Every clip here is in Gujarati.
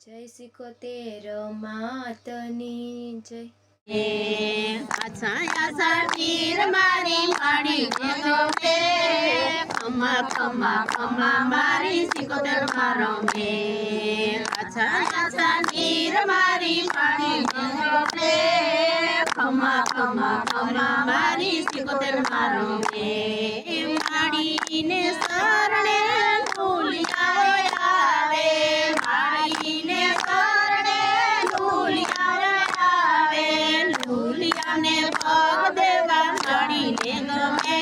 જય સિકોતેર માતની જય। આછા તીર મારી પાડી દેજો બે ખમા ખમા ખમા મારી સિકોતેર મારો બે। આછા તીર મારી પાડી દેજો બે ખમા ખમા ખમા મારી સિકોતેર મારો બે। માડીને શરણે ભૂલિયા આવે, માડીને શરણે ભૂલિયા આવે, ભૂલિયાને પગ દેવા માડીને ગમે।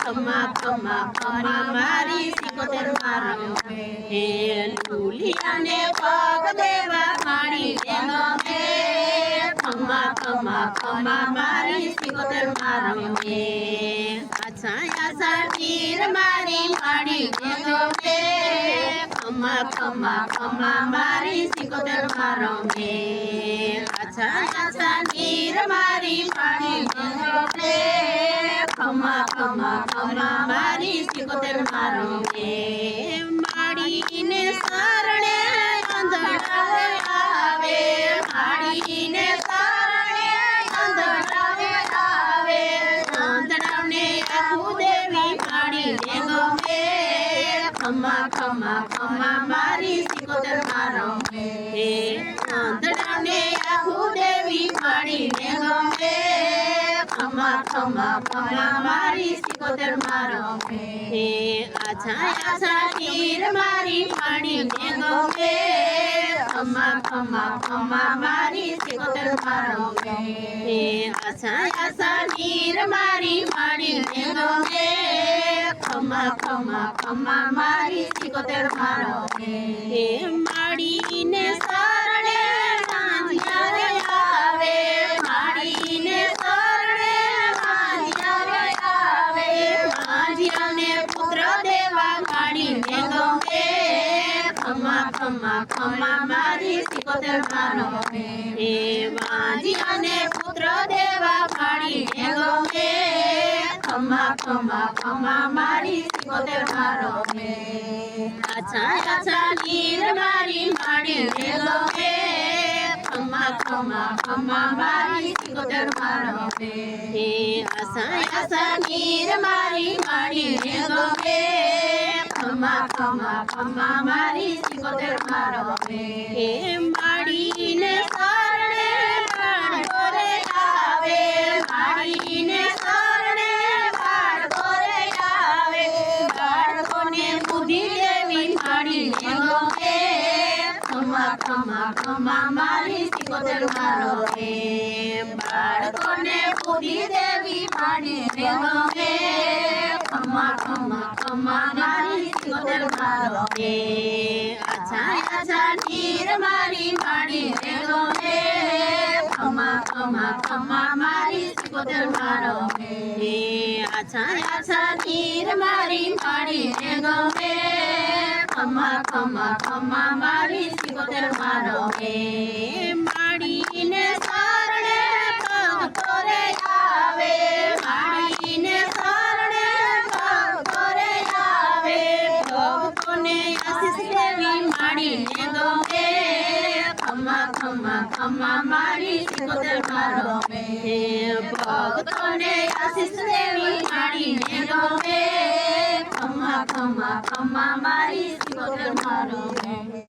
ખમા ખમા ખમા મારી સિકોતેર મારો હે, ભૂલિયાને પગ દેવા માડીને ગમે। ખમા ખમા ખમા મારી સિકોતેર મારો હે। આછા તીર મારી પાડી દેજો બે ખમા ખમા ખમા મારી સિકોતેર મારો બે। આછા તીર મારી પાડી દેજો બે ખમા ખમા ખમા મારી સિકોતેર મારો બે। માડીને શરણે અંધડાવે આવે, માડીને શરણે અંધડાવે આવે, અંધડાવને આખું દેવી માડીને ગમે। ખમા ખમા ખમા મારી સિકોતેર મારો હે, અંધડાવને આખું દેવી માડીને ગમે। ખમા ખમા ખમા મારી સિકોતેર મારો હે। આછા તીર મારી પાડીને ગમે। ખમા ખમા ખમા મારી સિકોતેર મારો હે। આછા તીર મારી પાડીને ગમે। ખમા ખમા ખમા મારી સિકોતેર મારો હે। માડીને શરણે વાંધિયારે આવે, માડીને શરણે વાંધિયારે આવે, વાંધિયાને પુત્ર દેવા માડીને ગમે। ખમા ખમા ખમા મારી સિકોતેર મારો હે, વાંધિયાને પુત્ર દેવા માડીને ગમે। ખમા ખમા ખમા મારી સિકોતેર મારો હે। આછા તીર મારી પાડીને ગમે। ખમા ખમા ખમા મારી સિકોતેર મારો હે। આછા તીર મારી પાડીને ગમે। ખમા ખમા ખમા મારી સિકોતેર મારો હે। માડીને શરણે બાળકો રે આવે, માડીને શરણે બાળકો રે આવે, બાળકોને બુદ્ધિ દેવી માડીને ગમે। ખમા ખમા ખમા મારી સિકોતેર મારો હે, બાળકોને બુદ્ધિ દેવી માડીને ગમે। ખમા ખમા ખમા મારી સિકોતેર મારો હે। આછા તીર મારી પાડીને ગમે। ખમા ખમા ખમા મારી સિકોતેર મારો હે। આછા તીર મારી પાડીને ગમે। ખમા ખમા ખમા મારી સિકોતેર મારો હે। માડીને શરણે ભક્તો રે આવે, માડીને શરણે ભક્તો રે આવે, ભક્તોને આશીષ દેવી માડીને ગમે। ખમા ખમા ખમા મારી સિકોતેર મારો હે, ભક્તોને આશીષ દેવી માડીને ગમે। ખમા ખમા ખમા મારી સિકોતેર મારો હે।